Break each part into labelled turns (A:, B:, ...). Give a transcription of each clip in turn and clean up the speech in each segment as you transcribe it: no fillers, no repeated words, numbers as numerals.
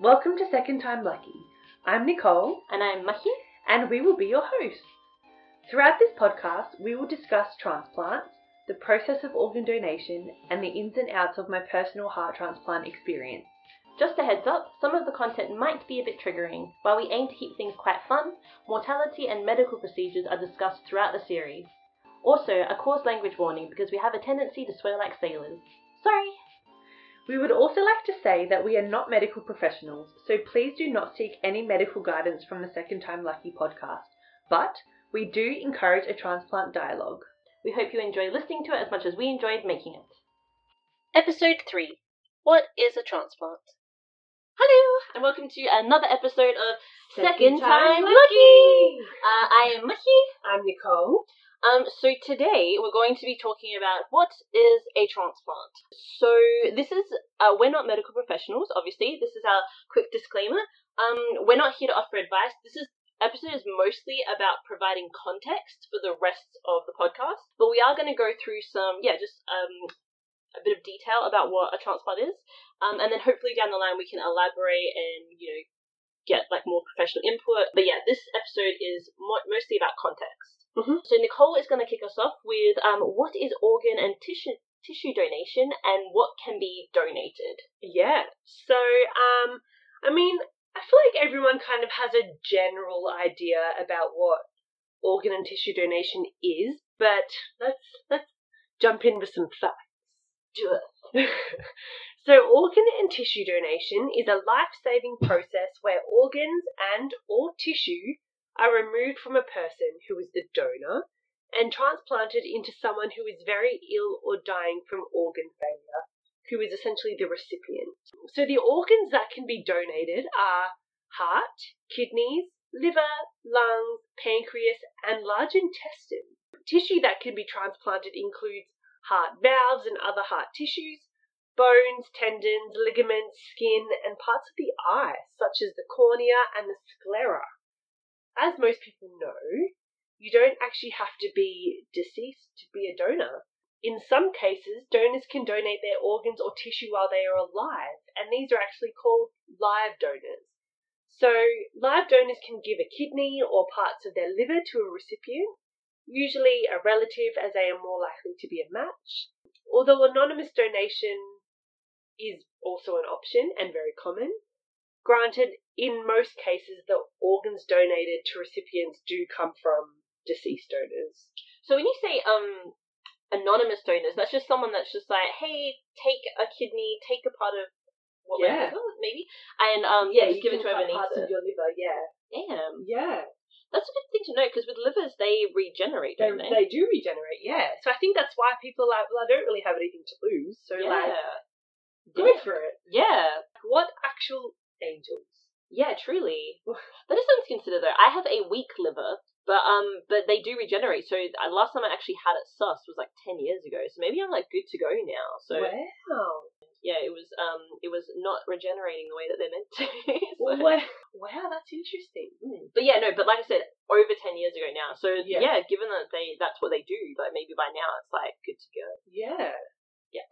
A: Welcome to Second Time Lucky. I'm Nicole.
B: And I'm Mahi.
A: And we will be your hosts. Throughout this podcast, we will discuss transplants, the process of organ donation, and the ins and outs of my personal heart transplant experience.
B: Just a heads up, some of the content might be a bit triggering. While we aim to keep things quite fun, mortality and medical procedures are discussed throughout the series. Also, a coarse language warning because we have a tendency to swear like sailors. Sorry!
A: We would also like to say that we are not medical professionals, so please do not seek any medical guidance from the Second Time Lucky podcast. But we do encourage a transplant dialogue.
B: We hope you enjoy listening to it as much as we enjoyed making it. Episode 3. What is a transplant? Hello, and welcome to another episode of Second Time Lucky! I am Mahi.
A: I'm Nicole.
B: So today we're going to be talking about what is a transplant. So this is, we're not medical professionals, obviously. This is our quick disclaimer. We're not here to offer advice. This episode is mostly about providing context for the rest of the podcast. But we are going to go through some, a bit of detail about what a transplant is. And then hopefully down the line we can elaborate and, get more professional input. But yeah, this episode is mostly about context. Mm-hmm. So Nicole is going to kick us off with what is organ and tissue donation and what can be donated.
A: Yeah. So, I feel like everyone kind of has a general idea about what organ and tissue donation is, but let's jump in with some facts.
B: Do it.
A: So organ and tissue donation is a life-saving process where organs and/or tissue are removed from a person who is the donor and transplanted into someone who is very ill or dying from organ failure, who is essentially the recipient. So the organs that can be donated are heart, kidneys, liver, lungs, pancreas, and large intestine. Tissue that can be transplanted includes heart valves and other heart tissues, bones, tendons, ligaments, skin, and parts of the eye, such as the cornea and the sclera. As most people know, you don't actually have to be deceased to be a donor. In some cases, donors can donate their organs or tissue while they are alive, and these are actually called live donors. So, live donors can give a kidney or parts of their liver to a recipient, usually a relative as they are more likely to be a match. Although anonymous donation is also an option and very common, granted, in most cases, the organs donated to recipients do come from deceased donors.
B: So when you say anonymous donors, that's just someone that's just like, hey, take a kidney, take a part of my liver, maybe, and just give it to whoever needs
A: parts of your liver.
B: Damn.
A: Yeah.
B: That's a good thing to know because with livers they regenerate, don't they?
A: They do regenerate. Yeah. So I think that's why people are like, well, I don't really have anything to lose, so go for it.
B: Yeah.
A: What actual angels?
B: Yeah, truly. That is something to consider, though. I have a weak liver, but they do regenerate. So last time I actually had it sussed was like 10 years ago. So maybe I'm good to go now. So
A: wow.
B: Yeah, it was not regenerating the way that they're meant to.
A: So. Wow, that's interesting.
B: But like I said, over 10 years ago now. So given that that's what they do, maybe by now it's good to go.
A: Yeah.
B: Yeah.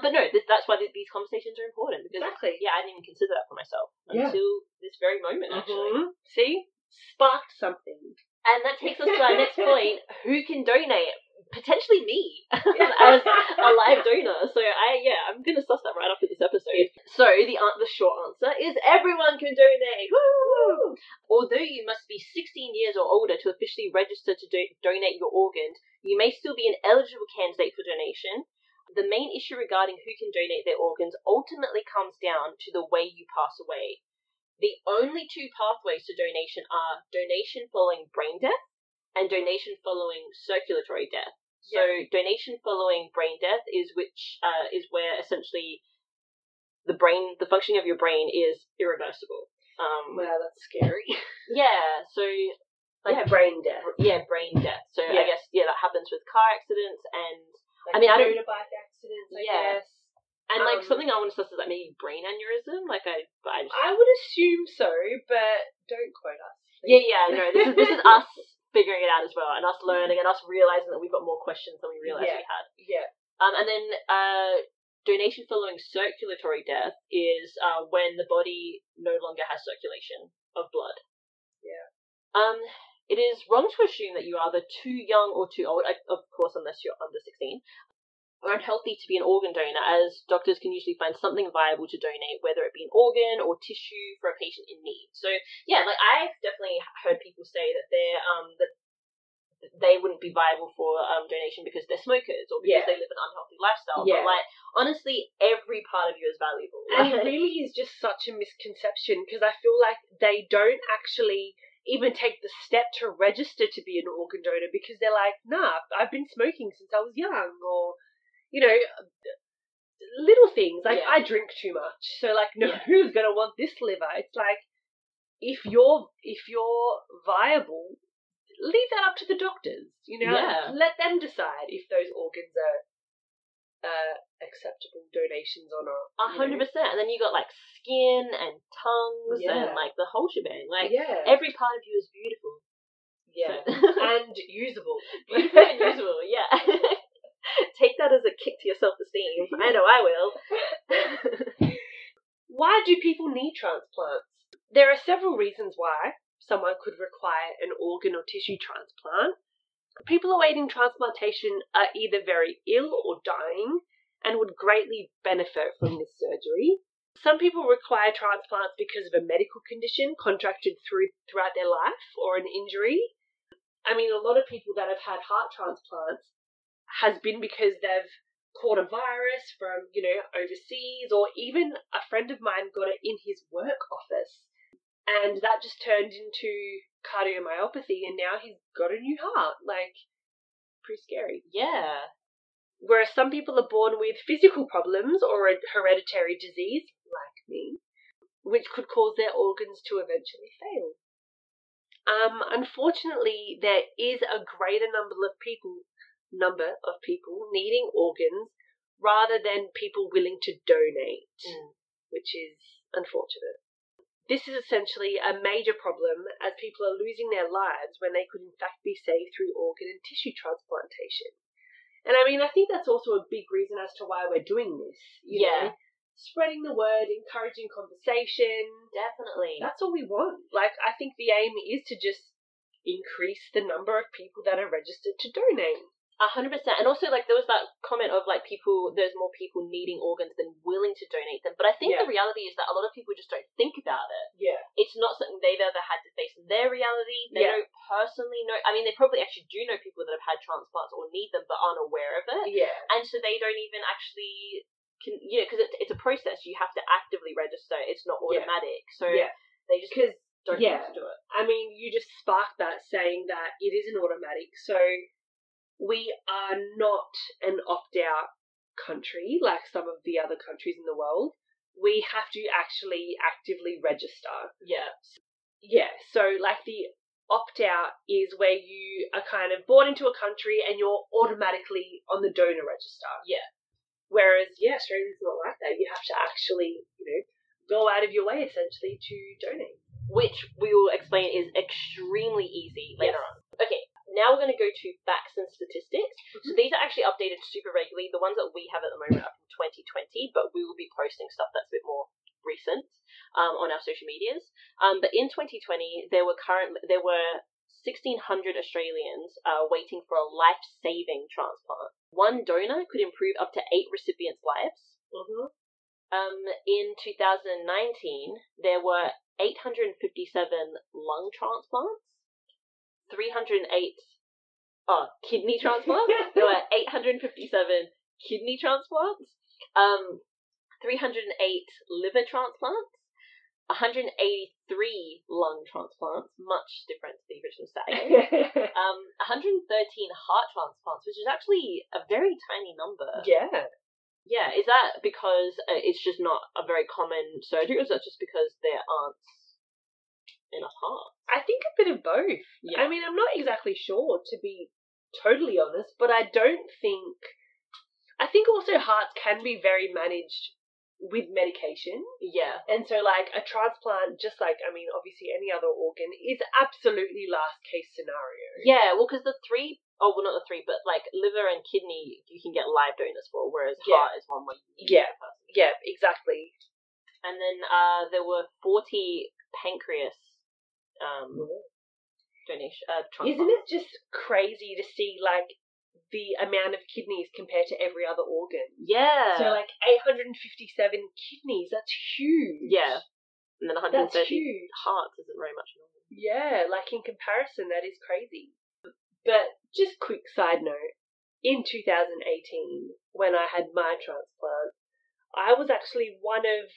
B: But no, that's why these conversations are important because
A: exactly.
B: I didn't even consider that for myself until this very moment. Actually,
A: see, sparked something,
B: and that takes us to our next point: who can donate? Potentially me as a live donor. So I'm gonna suss that right after this episode. So the short answer is everyone can donate. Woo! Although you must be 16 years or older to officially register to donate your organs, you may still be an eligible candidate for donation. The main issue regarding who can donate their organs ultimately comes down to the way you pass away. The only two pathways to donation are donation following brain death and donation following circulatory death. So donation following brain death is where essentially the functioning of your brain is irreversible.
A: Wow, that's scary.
B: Yeah, so
A: brain death.
B: Yeah, brain death. So I guess that happens with car accidents and
A: motorbike accidents, I guess.
B: And something I want to suss is maybe brain aneurysm.
A: I would assume so, but don't quote us.
B: Yeah. No, this is us figuring it out as well, and us learning, and us realizing that we've got more questions than we realized we had.
A: Yeah.
B: And then donation following circulatory death is when the body no longer has circulation of blood.
A: Yeah.
B: It is wrong to assume that you are either too young or too old, of course, unless you're under 16, or unhealthy to be an organ donor, as doctors can usually find something viable to donate, whether it be an organ or tissue for a patient in need. So, yeah, like, I've definitely heard people say that that they wouldn't be viable for donation because they're smokers or because they live an unhealthy lifestyle.
A: Yeah.
B: But, like, honestly, every part of you is valuable.
A: And it really is just such a misconception, because I feel like they don't actually even take the step to register to be an organ donor, because they're like, nah, I've been smoking since I was young, or, you know, little things like I drink too much, so like, no, who's gonna want this liver? It's like, if you're viable, leave that up to the doctors, you know. Let them decide if those organs are acceptable donations or not.
B: 100%. And then you got like skin and tongues and like the whole shebang. Like every part of you is beautiful.
A: Yeah.
B: So.
A: And usable.
B: Beautiful and usable, yeah. Take that as a kick to your self-esteem. I know I will.
A: Why do people need transplants? There are several reasons why someone could require an organ or tissue transplant. People awaiting transplantation are either very ill or dying and would greatly benefit from this surgery. Some people require transplants because of a medical condition contracted throughout their life or an injury. I mean, a lot of people that have had heart transplants has been because they've caught a virus from, you know, overseas, or even a friend of mine got it in his work office. And that just turned into cardiomyopathy, and now he's got a new heart. Like, pretty scary.
B: Yeah.
A: Whereas some people are born with physical problems or a hereditary disease, like me, which could cause their organs to eventually fail. Unfortunately, there is a greater number of people needing organs rather than people willing to donate, which is unfortunate. This is essentially a major problem, as people are losing their lives when they could in fact be saved through organ and tissue transplantation. And I mean, I think that's also a big reason as to why we're doing this. You know? Spreading the word, encouraging conversation.
B: Definitely.
A: That's all we want. Like, I think the aim is to just increase the number of people that are registered to donate.
B: 100%. And also, like, there was that comment of, like, there's more people needing organs than willing to donate them. But I think the reality is that a lot of people just don't think about it.
A: Yeah.
B: It's not something they've ever had to face in their reality. They don't personally know. I mean, they probably actually do know people that have had transplants or need them but aren't aware of it.
A: Yeah.
B: And so they don't even actually, because it's a process. You have to actively register. It's not automatic. So they just don't want to do it.
A: I mean, you just sparked that saying that it isn't automatic. So we are not an opt-out country like some of the other countries in the world. We have to actually actively register.
B: Yeah.
A: Yeah, so like the opt-out is where you are kind of born into a country and you're automatically on the donor register.
B: Yeah.
A: Whereas, Australia's not like that. You have to actually, go out of your way, essentially, to donate.
B: Which we will explain is extremely easy later on. Okay. Now we're going to go to facts and statistics. So these are actually updated super regularly. The ones that we have at the moment are from 2020, but we will be posting stuff that's a bit more recent on our social medias. But in 2020, there were 1,600 Australians waiting for a life-saving transplant. One donor could improve up to 8 recipients' lives. In 2019, there were 857 lung transplants. 308 kidney transplants. There were 857 kidney transplants, 308 liver transplants, 183 lung transplants, much different to the original study, 113 heart transplants, which is actually a very tiny number. Yeah, is that because it's just not a very common surgery, or is that just because there aren't enough hearts?
A: I think a bit of both. Yeah. I mean, I'm not exactly sure, to be totally honest, but I think also hearts can be very managed with medication.
B: Yeah.
A: And so, like, a transplant, just like, I mean, obviously any other organ, is absolutely last case scenario.
B: Yeah, well, because the 3 oh, well, not the 3, but like liver and kidney, you can get live donors for, whereas
A: Yeah.
B: heart is one where you need
A: Yeah.
B: a person.
A: Yeah, exactly.
B: And then there were 40 pancreas donation transplants.
A: Isn't it just crazy to see like the amount of kidneys compared to every other organ?
B: Yeah.
A: So like 857 kidneys, that's huge.
B: Yeah. And then 130
A: That's huge.
B: hearts isn't very much at all.
A: Yeah, like in comparison, that is crazy. But just quick side note, in 2018, when I had my transplant, I was actually one of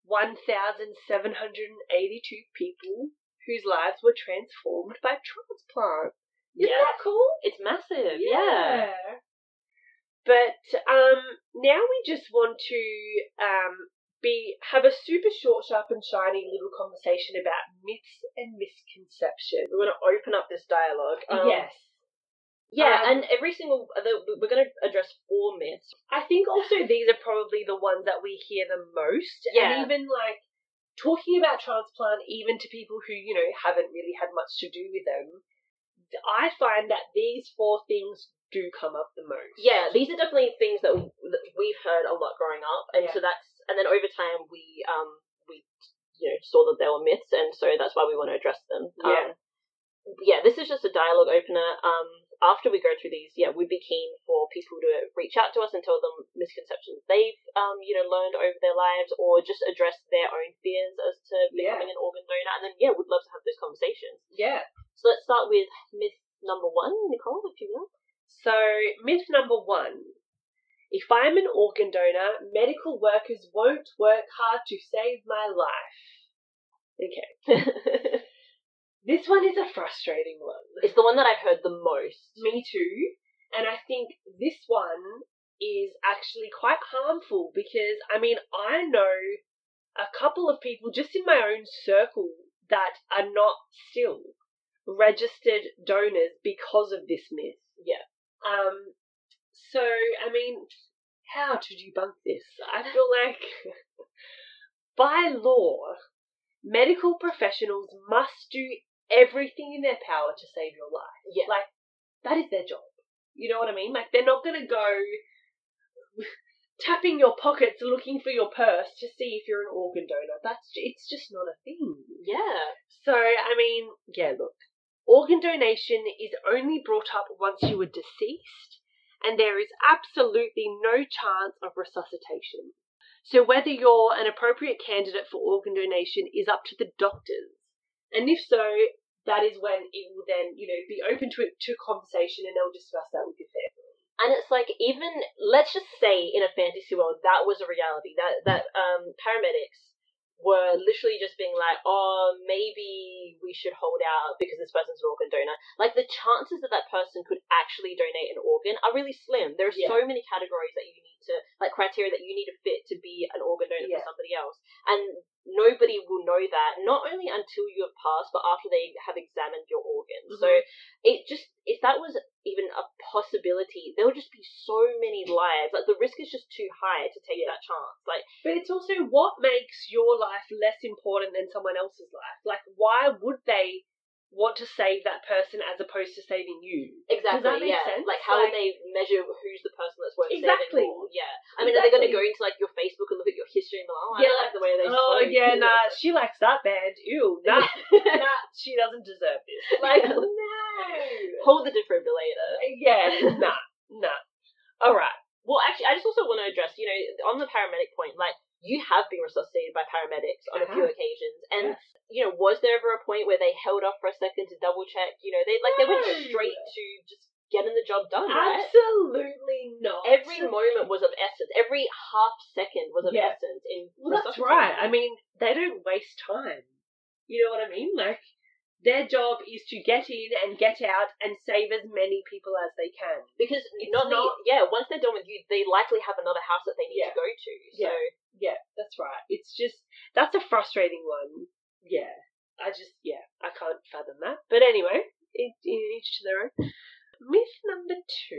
A: 1,782 people whose lives were transformed by transplant. Isn't that cool?
B: It's massive, yeah.
A: But now we just want to have a super short, sharp and shiny little conversation about myths and misconceptions.
B: We want to open up this dialogue.
A: Yes.
B: Yeah, and every single... we're going to address 4 myths.
A: I think also these are probably the ones that we hear the most.
B: Yeah.
A: And even like talking about transplant, even to people who, you know, haven't really had much to do with them, I find that these 4 things do come up the most.
B: Yeah, these are definitely things that we've heard a lot growing up, and so that's... And then over time, we you know, saw that there were myths, and so that's why we want to address them. Yeah, this is just a dialogue opener. After we go through these, we'd be keen for people to reach out to us and tell them misconceptions they've, you know, learned over their lives, or just address their own fears as to becoming an organ donor. And then, we'd love to have those conversations.
A: Yeah.
B: So let's start with myth number 1, Nicole, if you will.
A: So, myth number 1. If I'm an organ donor, medical workers won't work hard to save my life. Okay. This one is a frustrating one.
B: It's the one that I've heard the most.
A: Me too. And I think this one is actually quite harmful because, I mean, I know a couple of people just in my own circle that are not still registered donors because of this myth.
B: Yeah.
A: So, I mean, how to debunk this? I feel like by law, medical professionals must do everything in their power to save your life.
B: Yeah.
A: Like, that is their job. You know what I mean? Like, they're not going to go tapping your pockets looking for your purse to see if you're an organ donor. It's just not a thing.
B: Yeah.
A: So, I mean, look, organ donation is only brought up once you are deceased, and there is absolutely no chance of resuscitation. So whether you're an appropriate candidate for organ donation is up to the doctors. And if so, that is when it will then, you know, be open to conversation, and they'll discuss that with your family.
B: And it's like, even, let's just say in a fantasy world, that was a reality, that paramedics were literally just being like, oh, maybe we should hold out because this person's an organ donor. Like, the chances that that person could actually donate an organ are really slim. There are so many categories that you need to, like, criteria that you need to fit to be an organ donor for somebody else. And nobody will know that, not only until you have passed, but after they have examined your organs. So it just, if that was even a possibility, there would just be so many lives. Like, the risk is just too high to take that chance. Like,
A: but it's also what makes your life less important than someone else's life. Like, why would they want to save that person as opposed to saving you?
B: Exactly.
A: Does that make sense?
B: Like, how would they measure who's the person that's worth saving more? Yeah. I mean, are they going to go into, like, your Facebook and look at your history and be like, oh, I don't like the way they
A: she likes that band. Ew, nah, she doesn't deserve this. Like, no.
B: Hold the defibrillator.
A: Yeah, nah. All right.
B: Well, actually, I just also want to address, you know, on the paramedic point, like, you have been resuscitated by paramedics on a few occasions, and you know, was there ever a point where they held off for a second to double check? You know, they went straight to just getting the job done, right?
A: Absolutely not.
B: Every moment was of essence. Every half second was of essence.
A: That's right. I mean, they don't waste time. You know what I mean? Like, their job is to get in and get out and save as many people as they can. Because
B: once they're done with you, they likely have another house that they need to go to. So
A: yeah, that's right. It's just, that's a frustrating one. Yeah. I can't fathom that. But anyway, each to their own. Myth number 2.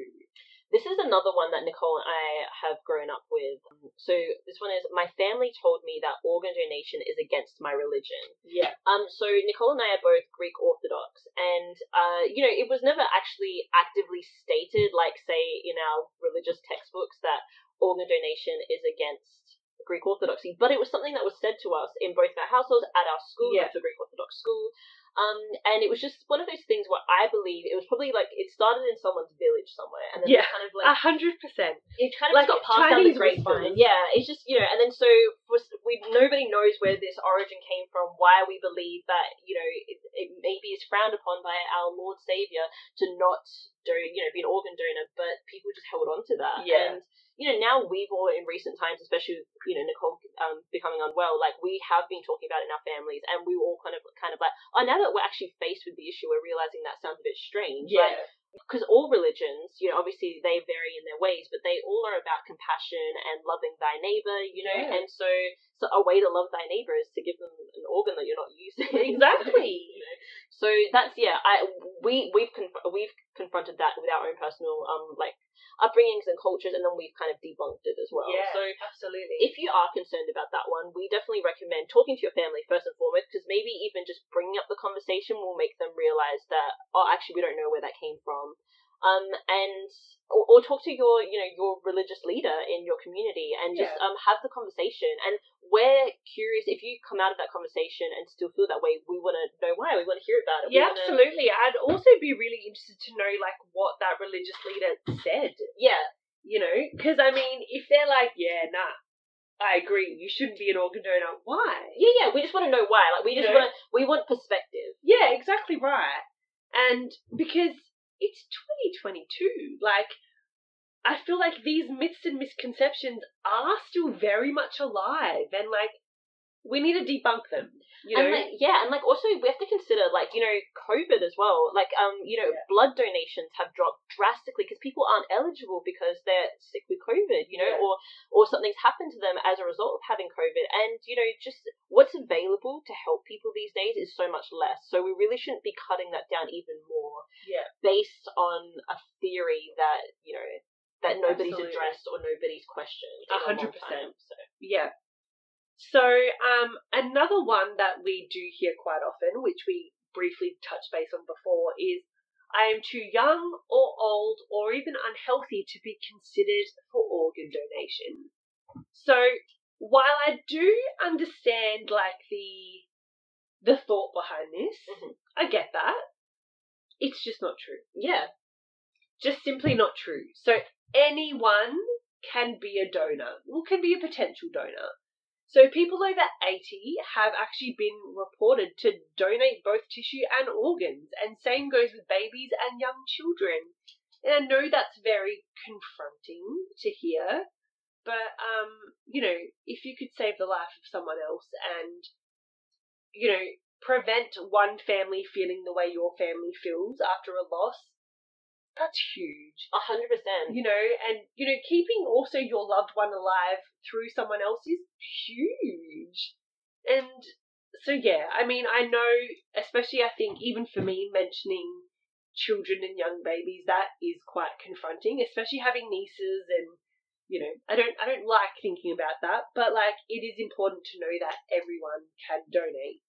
B: This is another one that Nicole and I have grown up with. So this one is, my family told me that organ donation is against my religion.
A: Yeah.
B: So Nicole and I are both Greek Orthodox, and it was never actually actively stated, like say in our religious textbooks, that organ donation is against Greek Orthodoxy, but it was something that was said to us in both our households, at our school,
A: Yeah.
B: to a Greek Orthodox school. And it was just one of those things where I believe it was probably like it started in someone's village somewhere, and then kind of like
A: 100%.
B: it kind of
A: Like
B: got passed down the
A: Chinese
B: grapevine.
A: whispers.
B: Yeah, it's just and then so nobody knows where this origin came from, why we believe that it maybe is frowned upon by our Lord Savior to not be an organ donor, but people just held on to that.
A: Yeah.
B: And now we've all in recent times, especially Nicole becoming unwell, like we have been talking about it in our families, and we were all kind of like, oh, now that we're actually faced with the issue, we're realizing that sounds a bit strange.
A: Yeah.
B: Because all religions, obviously they vary in their ways, but they all are about compassion and loving thy neighbor,
A: Yeah.
B: and so a way to love thy neighbor is to give them an organ that you're not using.
A: Exactly.
B: So that's we've confronted that with our own personal upbringings and cultures, and then we've kind of debunked it as well.
A: Yeah,
B: So
A: absolutely.
B: if you are concerned about that one, we definitely recommend talking to your family first and foremost, because maybe even just bringing up the conversation will make them realize that, oh, actually we don't know where that came from. Or talk to your religious leader in your community and just have the conversation. And we're curious, if you come out of that conversation and still feel that way, we want to know why. We want to hear about it.
A: Yeah, absolutely. I'd also be really interested to know like what that religious leader said.
B: Yeah.
A: Because I mean, if they're like, yeah, nah, I agree, you shouldn't be an organ donor, why?
B: Yeah, we just want to know why. Like, we want perspective.
A: Yeah, exactly right. And because it's 2022, like, I feel like these myths and misconceptions are still very much alive, and like, we need to debunk them.
B: And also we have to consider COVID as well. Blood donations have dropped drastically because people aren't eligible because they're sick with COVID, or something's happened to them as a result of having COVID. And just what's available to help people these days is so much less. So we really shouldn't be cutting that down even more.
A: Yeah.
B: Based on a theory that that nobody's
A: Absolutely.
B: addressed or nobody's questioned.
A: 100%.
B: So.
A: Yeah. So, another one that we do hear quite often, which we briefly touched base on before, is I am too young or old or even unhealthy to be considered for organ donation. So, while I do understand like the thought behind this, I get that. It's just not true.
B: Yeah.
A: Just simply not true. So, anyone can be a donor, or can be a potential donor. So people over 80 have actually been reported to donate both tissue and organs, and same goes with babies and young children. And I know that's very confronting to hear, but if you could save the life of someone else and prevent one family feeling the way your family feels after a loss, that's huge.
B: 100%.
A: And keeping also your loved one alive through someone else is huge. And so yeah, I mean, I know, especially I think even for me, mentioning children and young babies, that is quite confronting, especially having nieces, and I don't like thinking about that, but like it is important to know that everyone can donate.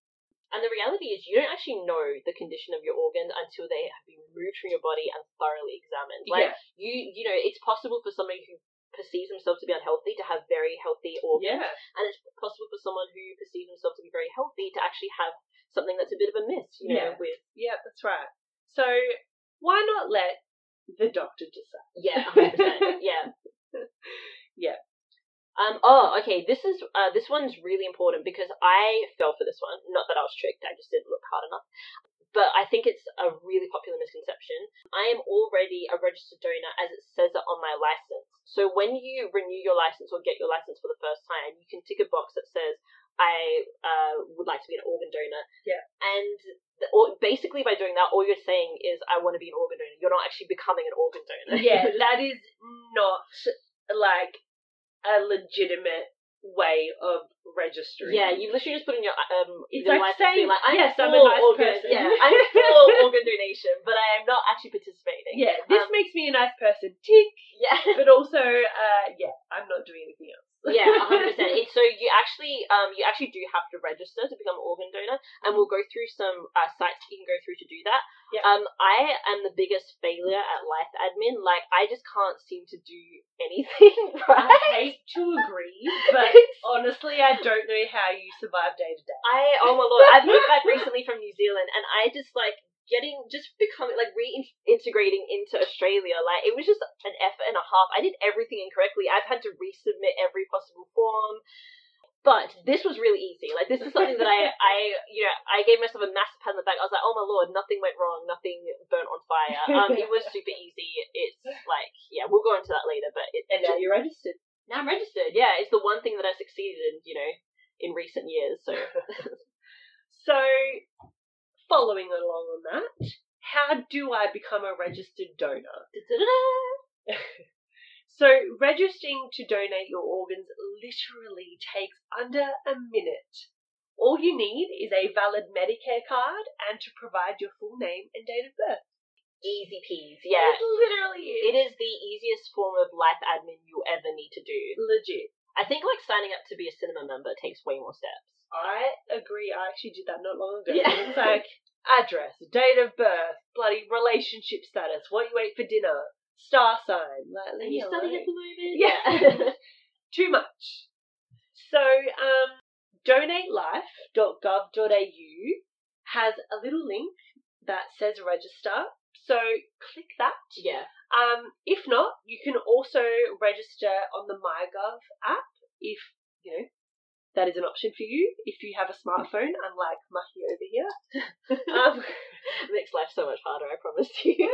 B: And the reality is, you don't actually know the condition of your organs until they have been removed from your body and thoroughly examined. It's possible for somebody who perceives themselves to be unhealthy to have very healthy organs, and it's possible for someone who perceives themselves to be very healthy to actually have something that's a bit of a miss.
A: Yeah, that's right. So why not let the doctor decide?
B: Yeah, 100%. Yeah.
A: Yeah.
B: Okay. This one's really important because I fell for this one. Not that I was tricked, I just didn't look hard enough. But I think it's a really popular misconception. I am already a registered donor as it says it on my license. So when you renew your license or get your license for the first time, you can tick a box that says, I would like to be an organ donor.
A: Yeah.
B: And basically by doing that, all you're saying is, I want to be an organ donor. You're not actually becoming an organ donor.
A: Yeah, that is not like a legitimate way of registering.
B: Yeah, you literally just put in your
A: it's
B: your
A: like
B: license
A: saying,
B: being like, I'm
A: yes,
B: for
A: I'm a nice
B: organ,
A: person.
B: Yeah, I'm for organ donation, but I am not actually participating.
A: Yeah, this makes me a nice person. Tick.
B: Yeah.
A: But also, I'm not doing anything else.
B: Yeah, 100%. So you actually do have to register to become an organ donor, and we'll go through some sites you can go through to do that.
A: Yep.
B: I am the biggest failure at life admin. Like, I just can't seem to do anything right.
A: I hate to agree, but honestly, I don't know how you survive day to day.
B: Oh my lord, I've moved back recently from New Zealand, and I just becoming like reintegrating into Australia, like it was just an effort and a half. I did everything incorrectly. I've had to resubmit every possible form, but this was really easy. Like, this is something that I gave myself a massive pat on the back. I was like, oh my lord, nothing went wrong, nothing burnt on fire. It was super easy. It's like, yeah, we'll go into that later. But
A: now you're registered.
B: Now I'm registered. Yeah, it's the one thing that I succeeded in, in recent years. So,
A: so. Following along on that, how do I become a registered donor? So, registering to donate your organs literally takes under a minute. All you need is a valid Medicare card and to provide your full name and date of birth.
B: Easy peas, yeah.
A: It literally is.
B: It is the easiest form of life admin you'll ever need to do.
A: Legit.
B: I think, like, signing up to be a cinema member takes way more steps.
A: I agree. I actually did that not long ago.
B: Yeah.
A: It's like address, date of birth, bloody relationship status, what you ate for dinner, star sign. Like,
B: are you studying at the moment?
A: Yeah. Too much. So, donatelife.gov.au has a little link that says register. So click that.
B: Yeah.
A: If not, you can also register on the MyGov app if, that is an option for you if you have a smartphone, unlike Maki over here.
B: Makes life so much harder, I promise you.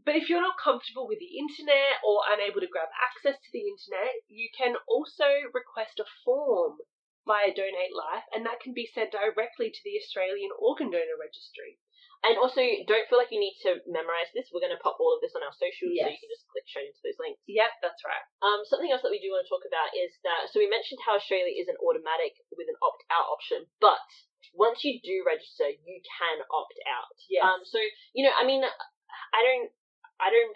A: But if you're not comfortable with the internet or unable to grab access to the internet, you can also request a form via Donate Life, and that can be sent directly to the Australian Organ Donor Registry.
B: And also, don't feel like you need to memorize this. We're going to pop all of this on our socials,
A: Yes.
B: so you can just click straight into those links.
A: Yep, that's right.
B: Something else that we do want to talk about is that, so we mentioned how Australia isn't automatic with an opt-out option, but once you do register, you can opt out.
A: Yes.
B: So, I mean, I don't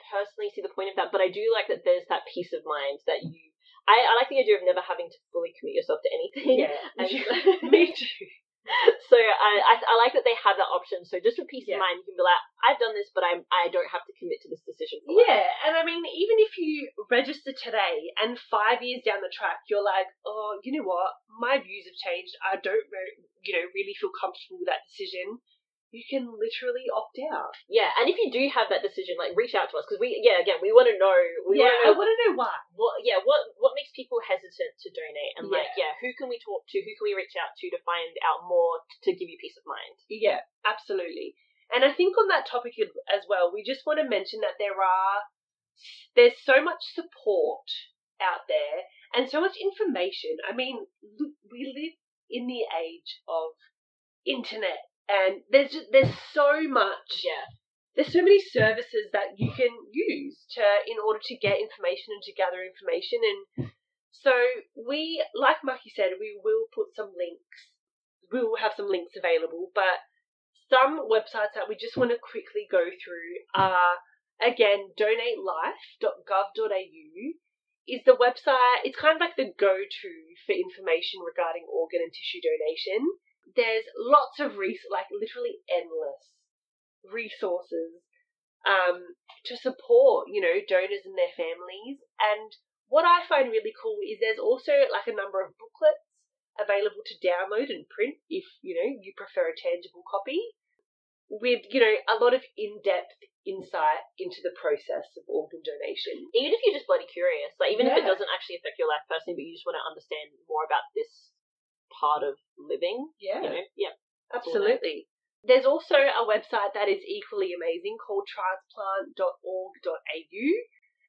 B: personally see the point of that, but I do like that there's that peace of mind that you... I like the idea of never having to fully commit yourself to anything.
A: Yeah, me too.
B: So I like that they have that option. So just for peace of mind, you can be like, I've done this, but I don't have to commit to this decision.
A: Yeah, and I mean, even if you register today and 5 years down the track, you're like, oh, you know what? My views have changed. I don't, really feel comfortable with that decision. You can literally opt out.
B: Yeah, and if you do have that decision, like, reach out to us, because we want to know.
A: I want to know why.
B: What makes people hesitant to donate, and who can we talk to? Who can we reach out to find out more to give you peace of mind?
A: Yeah, absolutely. And I think on that topic as well, we just want to mention that there's so much support out there and so much information. I mean, we live in the age of internet. And there's so much.
B: Yeah.
A: There's so many services that you can use in order to get information and to gather information. And so we, like Maki said, we will put some links. We will have some links available, but some websites that we just want to quickly go through are, again, donatelife.gov.au is the website. It's kind of like the go-to for information regarding organ and tissue donation. There's lots of literally endless resources to support, donors and their families. And what I find really cool is there's also like a number of booklets available to download and print if, you prefer a tangible copy with, a lot of in-depth insight into the process of organ donation.
B: Even if you're just bloody curious, like even if it doesn't actually affect your life personally, but you just want to understand more about this part of living. Absolutely.
A: There's also a website that is equally amazing called transplant.org.au.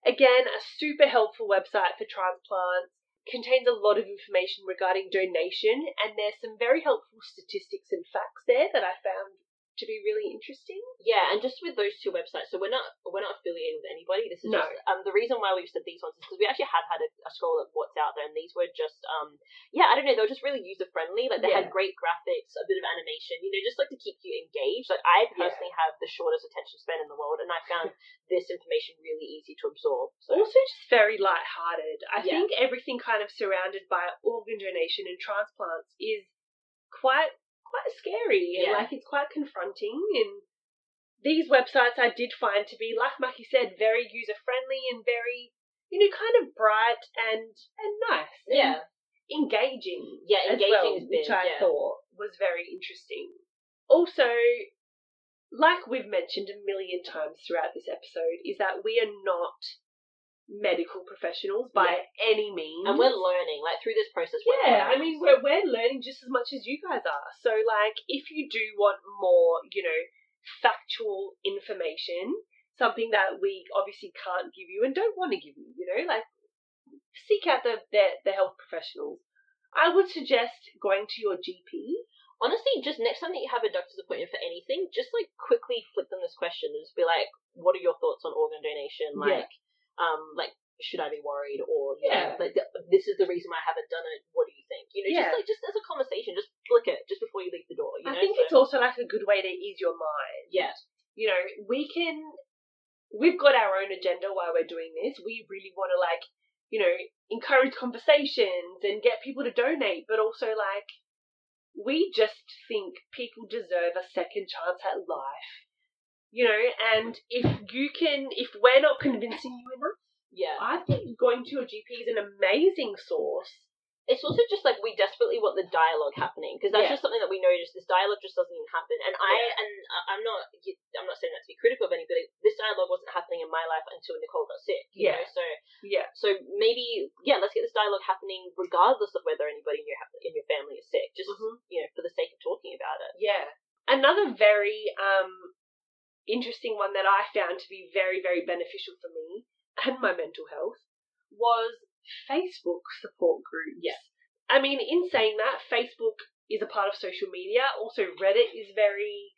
A: Again, a super helpful website for transplants. Contains a lot of information regarding donation, and there's some very helpful statistics and facts there that I found to be really interesting.
B: Yeah, and just with those two websites, so we're not affiliated with anybody. This is
A: No.
B: just the reason why we've said these ones is because we actually have had a scroll of what's out there, and these were just I don't know, they were just really user friendly. Like they had great graphics, a bit of animation, just like to keep you engaged. Like I personally have the shortest attention span in the world, and I found this information really easy to absorb. So.
A: Also, just very light-hearted. I think everything kind of surrounded by organ donation and transplants is quite scary, and like it's quite confronting. And these websites I did find to be, like Maki said, very user friendly and very, kind of bright and nice. And engaging.
B: Yeah, engaging
A: as well,
B: is big,
A: which I thought was very interesting. Also, like we've mentioned a million times throughout this episode, is that we are not medical professionals by any means.
B: And we're learning, like through this process.
A: I mean, we're learning just as much as you guys are. So, like, if you do want more, factual information, something that we obviously can't give you and don't want to give you, like, seek out the health professionals. I would suggest going to your GP.
B: Honestly, just next time that you have a doctor's appointment for anything, just like quickly flip them this question and just be like, "What are your thoughts on organ donation? Like, should I be worried? Or this is the reason why I haven't done it. What do you think? Just as a conversation, just flick it just before you leave the door.
A: I think it's also like a good way to ease your mind.
B: Yeah,
A: we've got our own agenda while we're doing this. We really want to encourage conversations and get people to donate, but also we just think people deserve a second chance at life. And if we're not convincing you enough, I think going to your GP is an amazing source.
B: It's also just like we desperately want the dialogue happening, because that's just something that we noticed. This dialogue just doesn't even happen, and I'm not saying that to be critical of anybody. This dialogue wasn't happening in my life until Nicole got sick. You know? So maybe let's get this dialogue happening regardless of whether anybody in your family is sick. Just for the sake of talking about it.
A: Yeah. Another very interesting one that I found to be very, very beneficial for me and my mental health was Facebook support groups. Yeah. I mean, in saying that, Facebook is a part of social media. Also, Reddit is very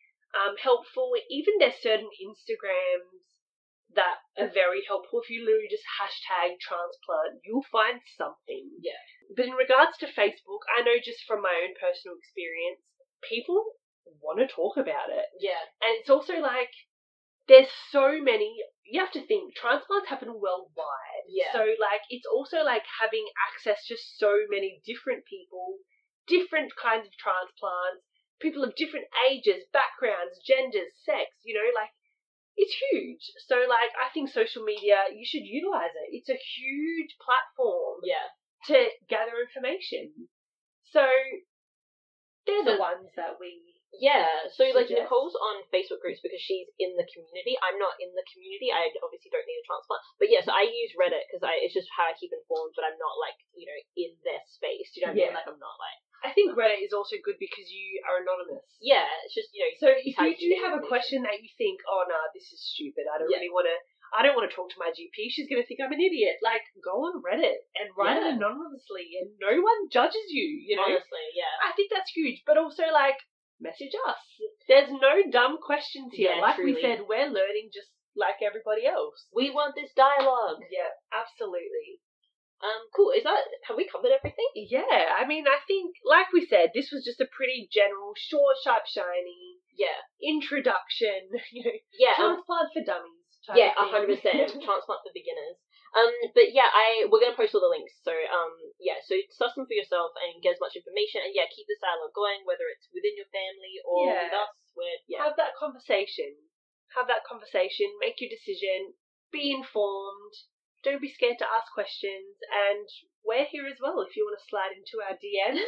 A: helpful. Even there's certain Instagrams that are very helpful. If you literally just hashtag transplant, you'll find something. Yeah. But in regards to Facebook, I know just from my own personal experience, people want to talk about it. Yeah. And it's also like, there's so many, you have to think, transplants happen worldwide. Yeah. So, it's also having access to so many different people, different kinds of transplants, people of different ages, backgrounds, genders, sex, it's huge. So, I think social media, you should utilize it. It's a huge platform to gather information. So, they're the ones that we...
B: so Nicole's on Facebook groups because she's in the community. I'm not in the community. I obviously don't need a transplant. But so I use Reddit because it's just how I keep informed, but I'm not in their space. Do you know what I mean? I'm not
A: I think Reddit is also good because you are anonymous.
B: Yeah, it's just,
A: So if you do have a question that you think, oh no, this is stupid, I don't really want to talk to my GP, she's going to think I'm an idiot. Go on Reddit and write it anonymously and no one judges you,
B: Honestly,
A: I think that's huge. But also, message us. There's no dumb questions here.
B: Truly.
A: We said, we're learning just like everybody else.
B: We want this dialogue.
A: Yeah, absolutely.
B: Cool. Have we covered everything?
A: Yeah, I mean, I think, like we said, this was just a pretty general, short, sharp, shiny introduction, transplant for dummies.
B: 100%. Transplant for beginners. But we're going to post all the links. So, so suss them for yourself and get as much information. And keep this dialogue going, whether it's within your family or with us.
A: Have that conversation. Make your decision. Be informed. Don't be scared to ask questions. And we're here as well if you want to slide into our DMs.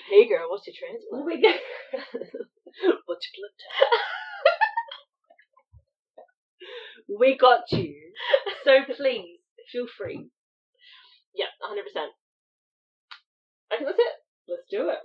B: Hey girl, what's your transplant?
A: What's your blood type? We got you. So please, feel free.
B: Yeah, 100%. I think that's it.
A: Let's do it.